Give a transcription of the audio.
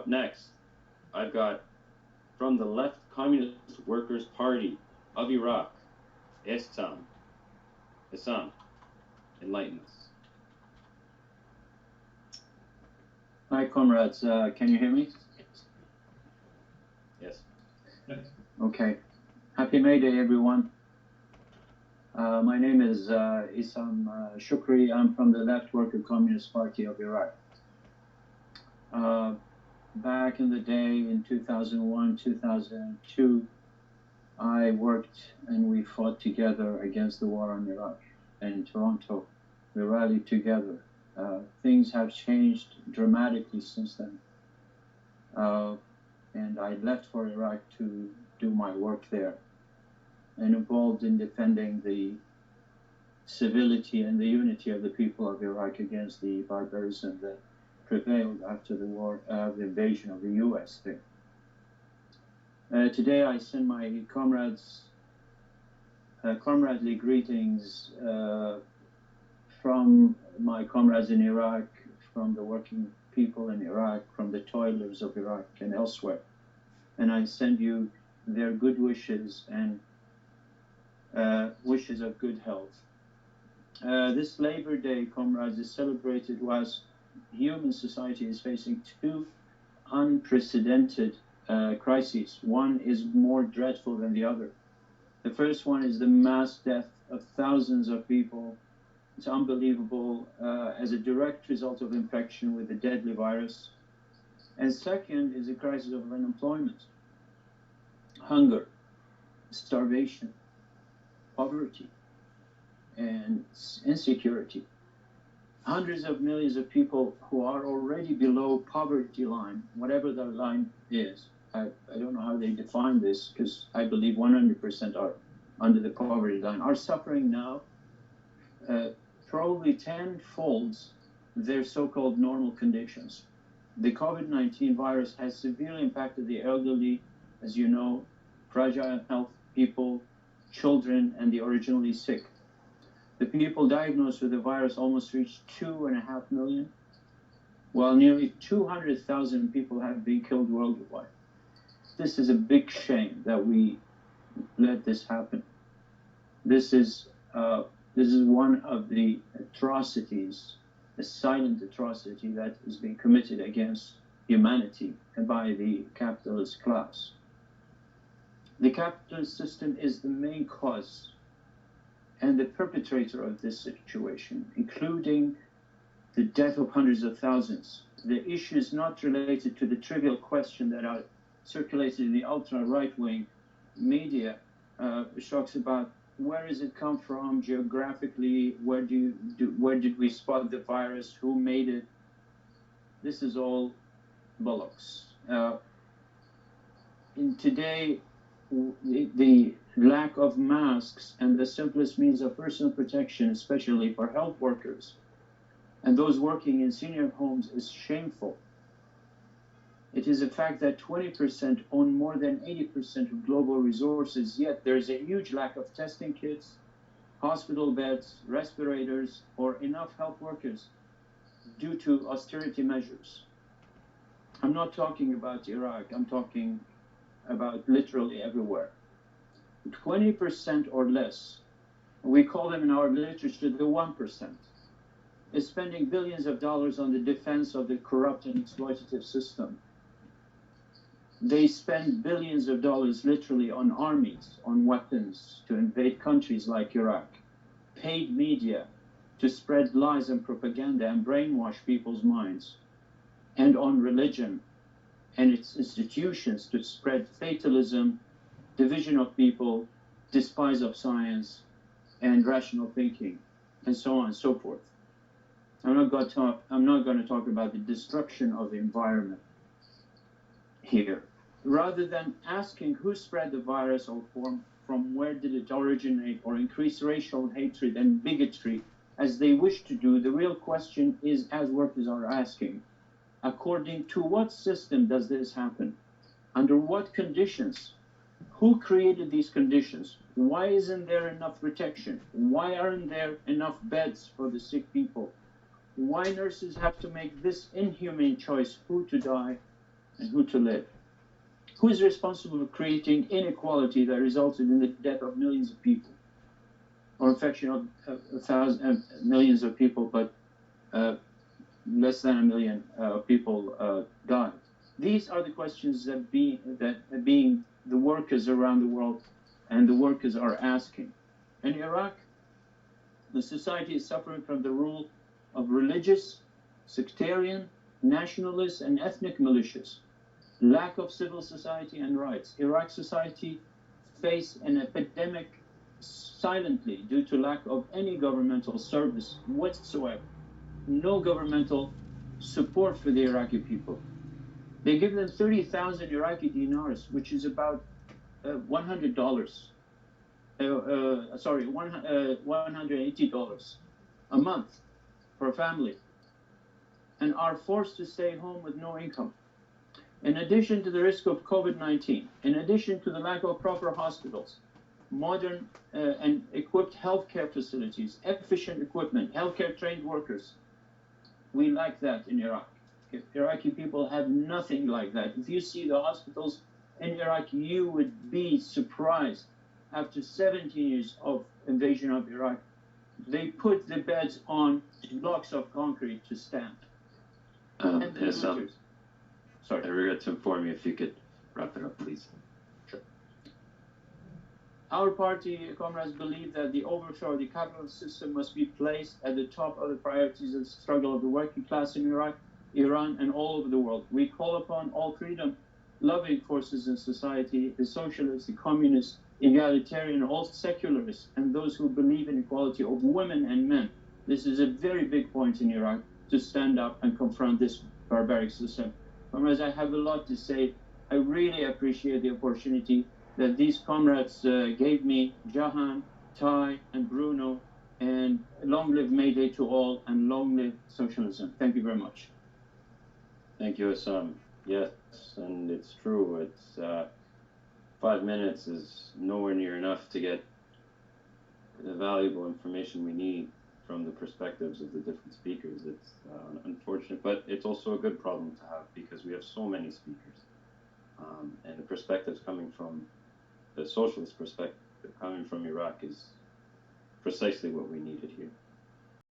up next, I've got from the Left Communist Workers' Party of Iraq, Issam. Issam, enlighten us. Hi, comrades. Can you hear me? Yes. Okay. Happy May Day, everyone. My name is Issam Shukri. I'm from the Left Worker Communist Party of Iraq. Back in the day, in 2001, 2002, I worked and we fought together against the war on Iraq. In Toronto, we rallied together. Things have changed dramatically since then. And I left for Iraq to do my work there, and involved in defending the civility and the unity of the people of Iraq against the barbarism that prevailed after the war, the invasion of the US there. Today I send my comrades comradely greetings from my comrades in Iraq, from the working people in Iraq, from the toilers of Iraq and elsewhere. And I send you their good wishes and wishes of good health. This Labor Day, comrades, is celebrated whilst human society is facing two unprecedented crises. One is more dreadful than the other. The first one is the mass death of thousands of people. It's unbelievable as a direct result of infection with the deadly virus. And second is a crisis of unemployment, hunger, starvation, poverty, and insecurity. Hundreds of millions of people who are already below poverty line, whatever that line is. I don't know how they define this, because I believe 100% are under the poverty line, are suffering now probably tenfolds their so-called normal conditions. The COVID-19 virus has severely impacted the elderly, as you know, fragile health people, children, and the originally sick. The people diagnosed with the virus almost reached 2.5 million, while nearly 200,000 people have been killed worldwide. This is a big shame that we let this happen. This is one of the atrocities, a silent atrocity that is being committed against humanity by the capitalist class. The capitalist system is the main cause and the perpetrator of this situation, including the death of hundreds of thousands. The issue is not related to the trivial question that are circulated in the ultra-right-wing media, which talks about where does it come from geographically, where did we spot the virus, who made it. This is all bollocks. In today, the lack of masks and the simplest means of personal protection, especially for health workers and those working in senior homes, is shameful. It is a fact that 20% own more than 80% of global resources, yet there is a huge lack of testing kits, hospital beds, respirators, or enough health workers due to austerity measures. I'm not talking about Iraq, I'm talking about literally everywhere. 20% or less, we call them in our literature the 1%, is spending billions of dollars on the defense of the corrupt and exploitative system. They spend billions of dollars literally on armies, on weapons to invade countries like Iraq, paid media to spread lies and propaganda and brainwash people's minds, and on religion and its institutions to spread fatalism, division of people, despise of science, and rational thinking, and so on and so forth. I'm not going to talk about the destruction of the environment here. Rather than asking who spread the virus or from where did it originate, or increase racial hatred and bigotry as they wish to do, the real question is, as workers are asking, according to what system does this happen? Under what conditions? Who created these conditions? Why isn't there enough protection? Why aren't there enough beds for the sick people? Why nurses have to make this inhumane choice, who to die and who to live? Who is responsible for creating inequality that resulted in the death of millions of people, or infection of millions of people, but less than 1 million people died? These are the questions that being the workers around the world and the workers are asking. In Iraq, the society is suffering from the rule of religious, sectarian, nationalist, and ethnic militias, lack of civil society and rights. Iraq society face an epidemic silently due to lack of any governmental service whatsoever. No governmental support for the Iraqi people. They give them 30,000 Iraqi dinars, which is about $100. $180 a month for a family, and are forced to stay home with no income. In addition to the risk of COVID-19, in addition to the lack of proper hospitals, modern and equipped healthcare facilities, efficient equipment, healthcare trained workers, we lack that in Iraq. Iraqi people have nothing like that. If you see the hospitals in Iraq, you would be surprised. After 17 years of invasion of Iraq, they put the beds on blocks of concrete to stand. Issam, sorry. I regret to inform you, if you could wrap it up, please. Sure. Our party, comrades, believe that the overthrow of the capitalist system must be placed at the top of the priorities of the struggle of the working class in Iraq, Iran, and all over the world. We call upon all freedom-loving forces in society, the socialists, the communists, egalitarian, all secularists, and those who believe in equality of women and men. This is a very big point in Iraq, to stand up and confront this barbaric system. Comrades, I have a lot to say. I really appreciate the opportunity that these comrades gave me, Jahan, Tai, and Bruno, and long live Mayday to all, and long live socialism. Thank you very much. Thank you, Issam. Yes, and it's true. It's 5 minutes is nowhere near enough to get the valuable information we need from the perspectives of the different speakers. It's unfortunate, but it's also a good problem to have, because we have so many speakers. And the perspectives coming from the socialist perspective, coming from Iraq, is precisely what we needed here.